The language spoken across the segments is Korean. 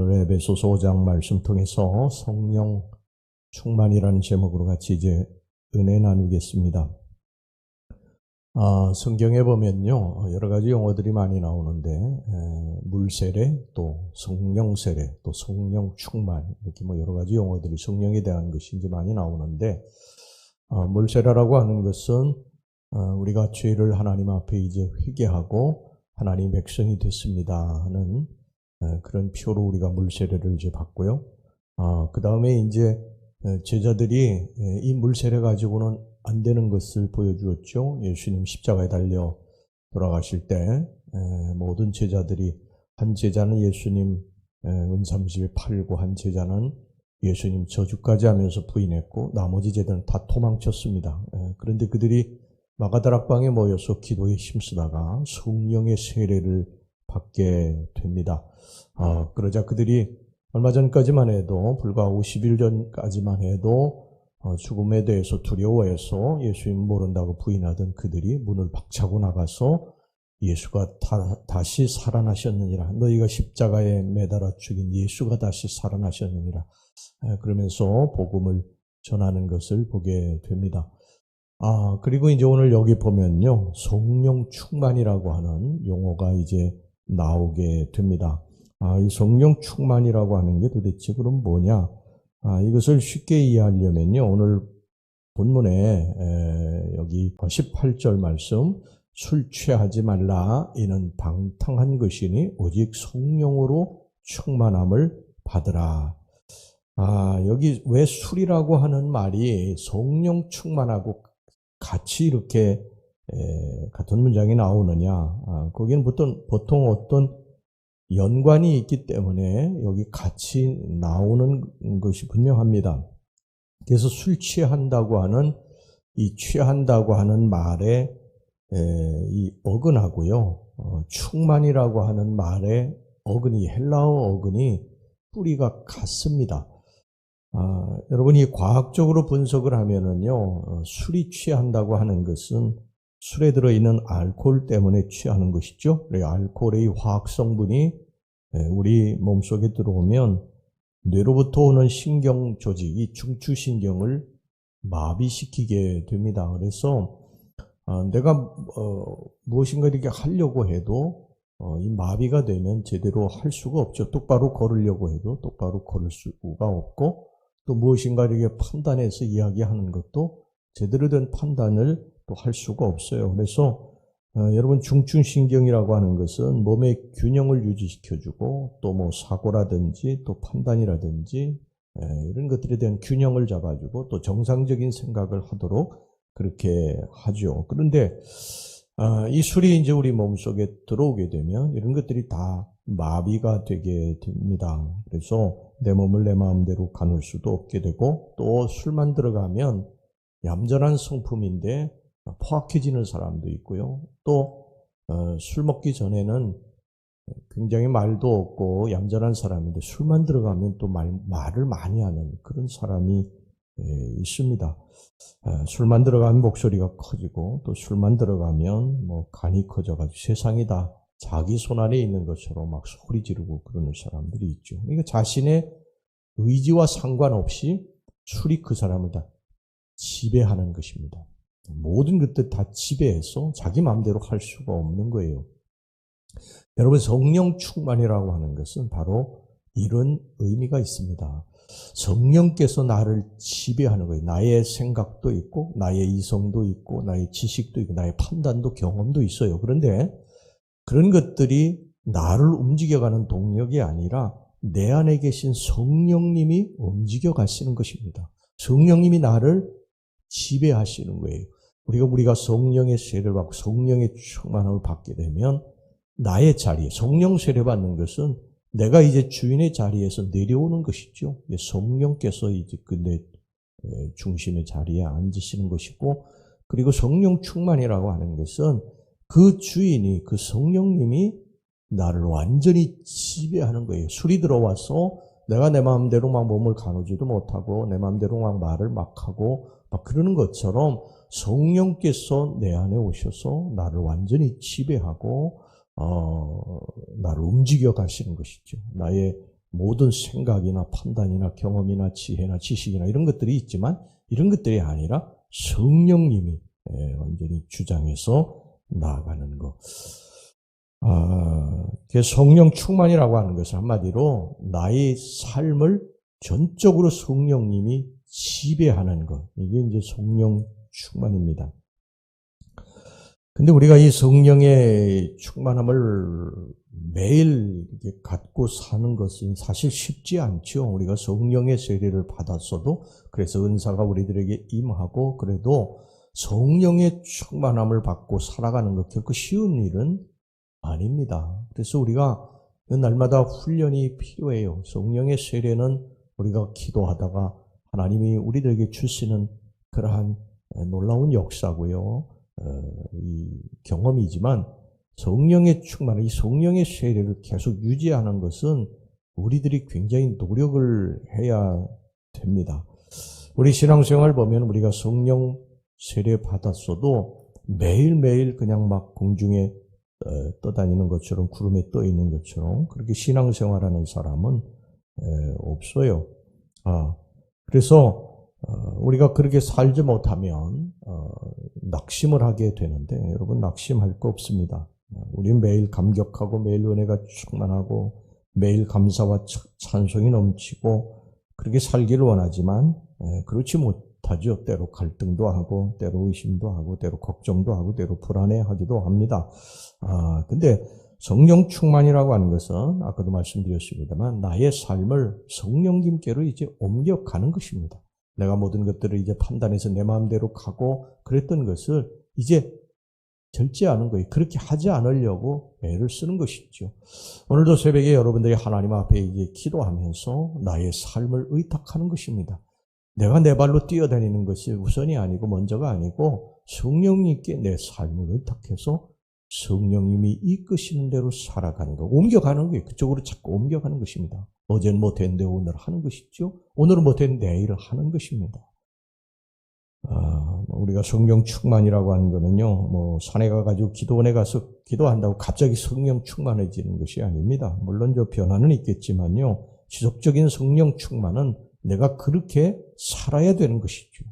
오늘 에베소서 5장 말씀 통해서 성령 충만이라는 제목으로 같이 이제 은혜 나누겠습니다. 성경에 보면요, 여러 가지 용어들이 많이 나오는데, 물세례, 또 성령 세례, 또 성령 충만, 이렇게 여러 가지 용어들이 성령에 대한 것이 이제 많이 나오는데, 물세례라고 하는 것은, 우리가 죄를 하나님 앞에 이제 회개하고 하나님 백성이 됐습니다 하는 그런 표로 우리가 물세례를 이제 받고요. 그 다음에 이제 제자들이 이 물세례 가지고는 안 되는 것을 보여주었죠. 예수님 십자가에 달려 돌아가실 때 모든 제자들이, 한 제자는 예수님 은삼십에 팔고, 한 제자는 예수님 저주까지 하면서 부인했고, 나머지 제자는 다 도망쳤습니다. 그런데 그들이 마가다락방에 모여서 기도에 힘쓰다가 성령의 세례를 받게 됩니다. 그러자 그들이 얼마 전까지만 해도, 불과 50일 전까지만 해도 죽음에 대해서 두려워해서 예수님 모른다고 부인하던 그들이 문을 박차고 나가서 예수가 다시 살아나셨느니라, 너희가 십자가에 매달아 죽인 예수가 다시 살아나셨느니라, 그러면서 복음을 전하는 것을 보게 됩니다. 그리고 이제 오늘 여기 보면요, 성령 충만이라고 하는 용어가 이제 나오게 됩니다. 이 성령 충만이라고 하는 게 도대체 그럼 뭐냐? 이것을 쉽게 이해하려면요, 오늘 본문에 여기 18절 말씀, 술 취하지 말라, 이는 방탕한 것이니 오직 성령으로 충만함을 받으라. 여기 왜 술이라고 하는 말이 성령 충만하고 같이 이렇게 같은 문장이 나오느냐? 거기는 보통 어떤 연관이 있기 때문에 여기 같이 나오는 것이 분명합니다. 그래서 술 취한다고 하는, 이 취한다고 하는 말에 이 어근하고요, 충만이라고 하는 말의 어근이, 헬라어 어근이 뿌리가 같습니다. 여러분이 과학적으로 분석을 하면은요, 술이 취한다고 하는 것은 술에 들어있는 알코올 때문에 취하는 것이죠. 알코올의 화학 성분이 우리 몸속에 들어오면 뇌로부터 오는 신경 조직, 이 중추신경을 마비시키게 됩니다. 그래서 내가 무엇인가 이렇게 하려고 해도 이 마비가 되면 제대로 할 수가 없죠. 똑바로 걸으려고 해도 똑바로 걸을 수가 없고, 또 무엇인가 이렇게 판단해서 이야기하는 것도 제대로 된 판단을 또 할 수가 없어요. 그래서 여러분, 중추신경이라고 하는 것은 몸의 균형을 유지시켜주고, 또 뭐 사고라든지 또 판단이라든지 이런 것들에 대한 균형을 잡아주고, 또 정상적인 생각을 하도록 그렇게 하죠. 그런데 이 술이 이제 우리 몸속에 들어오게 되면 이런 것들이 다 마비가 되게 됩니다. 그래서 내 몸을 내 마음대로 가눌 수도 없게 되고, 또 술만 들어가면 얌전한 성품인데 포악해지는 사람도 있고요. 또 술 먹기 전에는 굉장히 말도 없고 얌전한 사람인데 술만 들어가면 또 말을 많이 하는 그런 사람이 있습니다. 술만 들어가면 목소리가 커지고, 또 술만 들어가면 간이 커져가지고 세상이 다 자기 손 안에 있는 것처럼 막 소리 지르고 그러는 사람들이 있죠. 그러니까 자신의 의지와 상관없이 술이 그 사람을 다 지배하는 것입니다. 모든 것들 다 지배해서 자기 마음대로 할 수가 없는 거예요. 여러분, 성령 충만이라고 하는 것은 바로 이런 의미가 있습니다. 성령께서 나를 지배하는 거예요. 나의 생각도 있고, 나의 이성도 있고, 나의 지식도 있고, 나의 판단도, 경험도 있어요. 그런데 그런 것들이 나를 움직여가는 동력이 아니라 내 안에 계신 성령님이 움직여 가시는 것입니다. 성령님이 나를 지배하시는 거예요. 우리가 성령의 세례를 받고 성령의 충만함을 받게 되면 나의 자리에, 성령 세례 받는 것은 내가 이제 주인의 자리에서 내려오는 것이죠. 성령께서 이제 내 중심의 자리에 앉으시는 것이고, 그리고 성령 충만이라고 하는 것은 그 주인이, 그 성령님이 나를 완전히 지배하는 거예요. 술이 들어와서 내가 내 마음대로 막 몸을 가누지도 못하고 내 마음대로 막 말을 막 하고 막 그러는 것처럼 성령께서 내 안에 오셔서 나를 완전히 지배하고 나를 움직여 가시는 것이죠. 나의 모든 생각이나 판단이나 경험이나 지혜나 지식이나 이런 것들이 있지만 이런 것들이 아니라 성령님이 완전히 주장해서 나아가는 것. 성령 충만이라고 하는 것은 한마디로 나의 삶을 전적으로 성령님이 지배하는 것. 이게 이제 성령 충만입니다. 근데 우리가 이 성령의 충만함을 매일 갖고 사는 것은 사실 쉽지 않죠. 우리가 성령의 세례를 받았어도 그래서 은사가 우리들에게 임하고 그래도 성령의 충만함을 받고 살아가는 것 결코 쉬운 일은 아닙니다. 그래서 우리가 날마다 훈련이 필요해요. 성령의 세례는 우리가 기도하다가 하나님이 우리들에게 주시는 그러한 놀라운 역사고요. 이 경험이지만 성령의 충만, 이 성령의 세례를 계속 유지하는 것은 우리들이 굉장히 노력을 해야 됩니다. 우리 신앙생활 보면 우리가 성령 세례 받았어도 매일매일 그냥 막 공중에 떠다니는 것처럼 구름에 떠 있는 것처럼 그렇게 신앙생활하는 사람은 없어요. 그래서 우리가 그렇게 살지 못하면 낙심을 하게 되는데 여러분 낙심할 거 없습니다. 우리는 매일 감격하고 매일 은혜가 충만하고 매일 감사와 찬송이 넘치고 그렇게 살기를 원하지만 그렇지 못하죠. 때로 갈등도 하고 때로 의심도 하고 때로 걱정도 하고 때로 불안해하기도 합니다. 근데 성령 충만이라고 하는 것은 아까도 말씀드렸습니다만 나의 삶을 성령님께로 이제 옮겨가는 것입니다. 내가 모든 것들을 이제 판단해서 내 마음대로 가고 그랬던 것을 이제 절제하는 거예요. 그렇게 하지 않으려고 애를 쓰는 것이죠. 오늘도 새벽에 여러분들이 하나님 앞에 이제 기도하면서 나의 삶을 의탁하는 것입니다. 내가 내 발로 뛰어다니는 것이 우선이 아니고 먼저가 아니고 성령님께 내 삶을 의탁해서 성령님이 이끄시는 대로 살아가는 거, 옮겨가는 거예요. 그쪽으로 자꾸 옮겨가는 것입니다. 어제는 못했는데 오늘 하는 것이죠. 오늘은 못했는데 내일을 하는 것입니다. 우리가 성령 충만이라고 하는 거는요, 산에 가가지고 기도원에 가서 기도한다고 갑자기 성령 충만해지는 것이 아닙니다. 물론 저 변화는 있겠지만요, 지속적인 성령 충만은 내가 그렇게 살아야 되는 것이죠.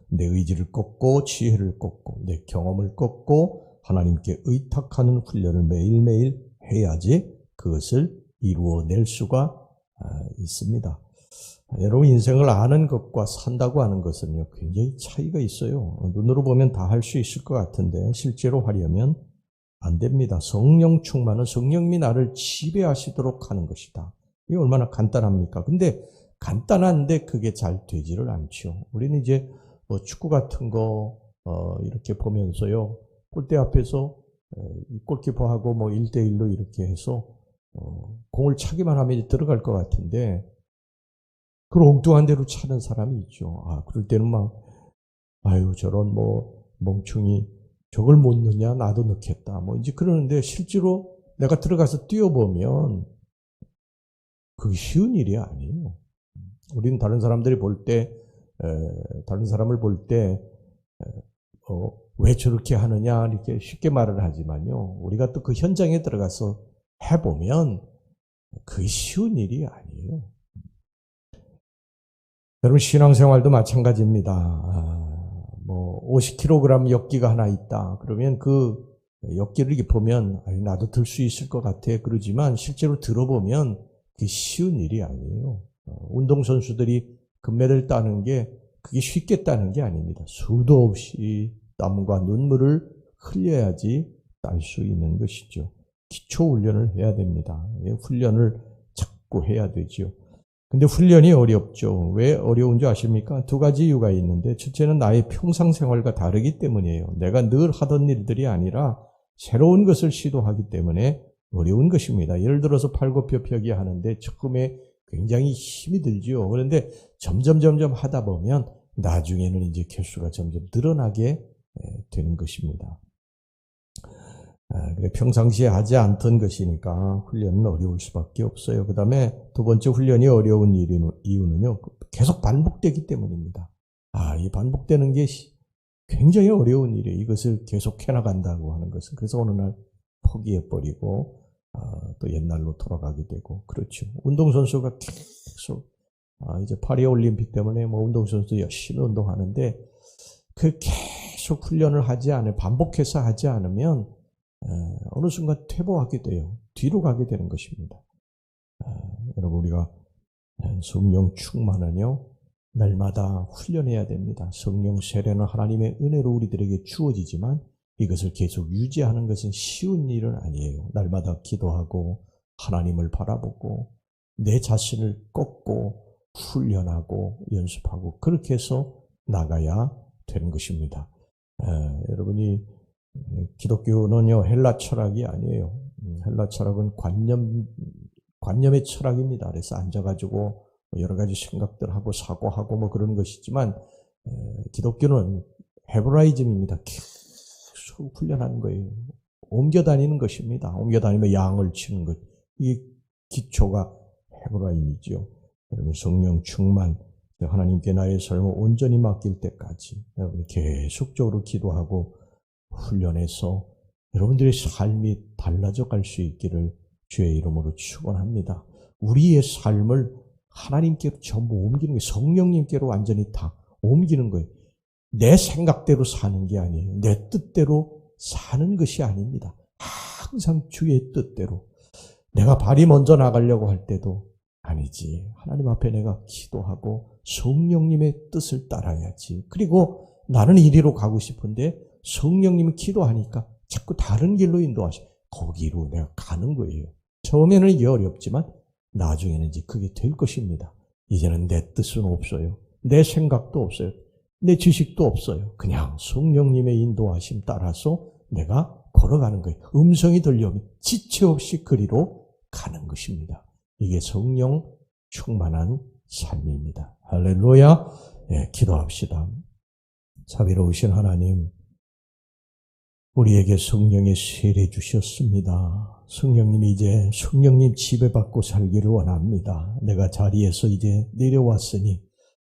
내 의지를 꺾고 지혜를 꺾고 내 경험을 꺾고 하나님께 의탁하는 훈련을 매일매일 해야지 그것을 이루어낼 수가 있습니다. 여러분 인생을 아는 것과 산다고 하는 것은요 굉장히 차이가 있어요. 눈으로 보면 다 할 수 있을 것 같은데 실제로 하려면 안 됩니다. 성령 충만은 성령님이 나를 지배하시도록 하는 것이다. 이게 얼마나 간단합니까? 근데 간단한데 그게 잘 되지를 않죠. 우리는 이제 축구 같은 거 이렇게 보면서요 골대 앞에서 골키퍼하고 1대1로 이렇게 해서 공을 차기만 하면 이제 들어갈 것 같은데 그걸 엉뚱한 대로 차는 사람이 있죠. 그럴 때는 저런 멍충이 저걸 못 넣냐 나도 넣겠다 이제 그러는데 실제로 내가 들어가서 뛰어보면 그게 쉬운 일이 아니에요. 우리는 다른 사람들이 볼 때 다른 사람을 볼 때 왜 저렇게 하느냐 이렇게 쉽게 말을 하지만요 우리가 또 그 현장에 들어가서 해보면 그게 쉬운 일이 아니에요. 여러분 신앙생활도 마찬가지입니다. 50kg 엽기가 하나 있다. 그러면 그 엽기를 이렇게 보면 나도 들 수 있을 것 같아. 그러지만 실제로 들어보면 그게 쉬운 일이 아니에요. 운동선수들이 금메달 따는 게 그게 쉽게 따는 게 아닙니다. 수도 없이 땀과 눈물을 흘려야지 딸 수 있는 것이죠. 기초 훈련을 해야 됩니다. 훈련을 자꾸 해야 되죠. 근데 훈련이 어렵죠. 왜 어려운 줄 아십니까? 두 가지 이유가 있는데 첫째는 나의 평상생활과 다르기 때문이에요. 내가 늘 하던 일들이 아니라 새로운 것을 시도하기 때문에 어려운 것입니다. 예를 들어서 팔굽혀펴기 하는데 처음에 굉장히 힘이 들죠. 그런데 점점 하다 보면 나중에는 이제 개수가 점점 늘어나게 되는 것입니다. 평상시에 하지 않던 것이니까 훈련은 어려울 수밖에 없어요. 그 다음에 두 번째 훈련이 어려운 이유는요. 계속 반복되기 때문입니다. 이 반복되는 게 굉장히 어려운 일이에요. 이것을 계속 해나간다고 하는 것은. 그래서 어느 날 포기해버리고 또 옛날로 돌아가게 되고 그렇죠. 운동선수가 계속 이제 파리올림픽 때문에 뭐 운동선수 열심히 운동하는데 그 계속 훈련을 반복해서 하지 않으면 어느 순간 퇴보하게 돼요. 뒤로 가게 되는 것입니다. 여러분 우리가 성령 충만은요 날마다 훈련해야 됩니다. 성령 세례는 하나님의 은혜로 우리들에게 주어지지만 이것을 계속 유지하는 것은 쉬운 일은 아니에요. 날마다 기도하고 하나님을 바라보고 내 자신을 꺾고 훈련하고 연습하고 그렇게 해서 나가야 되는 것입니다. 여러분이 기독교는요 헬라 철학이 아니에요. 헬라 철학은 관념의 철학입니다. 그래서 앉아가지고 여러 가지 생각들 하고 사고하고 뭐 그런 것이지만 기독교는 헤브라이즘입니다. 계속 훈련하는 거예요. 옮겨 다니는 것입니다. 옮겨 다니며 양을 치는 것. 이 기초가 헤브라임이죠. 여러분 성령 충만, 하나님께 나의 삶을 온전히 맡길 때까지 여러분 계속적으로 기도하고 훈련해서 여러분들의 삶이 달라져 갈 수 있기를 주의 이름으로 축원합니다. 우리의 삶을 하나님께로 전부 옮기는 거예요. 성령님께로 완전히 다 옮기는 거예요. 내 생각대로 사는 게 아니에요. 내 뜻대로 사는 것이 아닙니다. 항상 주의 뜻대로. 내가 발이 먼저 나가려고 할 때도 아니지. 하나님 앞에 내가 기도하고 성령님의 뜻을 따라야지. 그리고 나는 이리로 가고 싶은데 성령님이 기도하니까 자꾸 다른 길로 인도하셔. 거기로 내가 가는 거예요. 처음에는 이게 어렵지만 나중에는 이제 그게 될 것입니다. 이제는 내 뜻은 없어요. 내 생각도 없어요. 내 지식도 없어요. 그냥 성령님의 인도하심 따라서 내가 걸어가는 거예요. 음성이 들려오면 지체 없이 그리로 가는 것입니다. 이게 성령 충만한 삶입니다. 할렐루야. 기도합시다. 자비로우신 하나님, 우리에게 성령의 세례 주셨습니다. 성령님이 이제 성령님 지배받고 살기를 원합니다. 내가 자리에서 이제 내려왔으니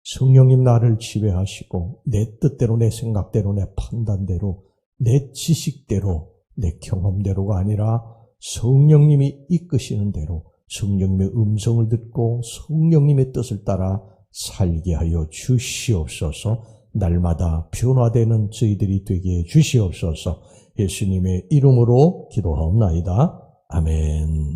성령님 나를 지배하시고 내 뜻대로 내 생각대로 내 판단대로 내 지식대로 내 경험대로가 아니라 성령님이 이끄시는 대로 성령님의 음성을 듣고 성령님의 뜻을 따라 살게 하여 주시옵소서. 날마다 변화되는 저희들이 되게 해 주시옵소서. 예수님의 이름으로 기도하옵나이다. 아멘.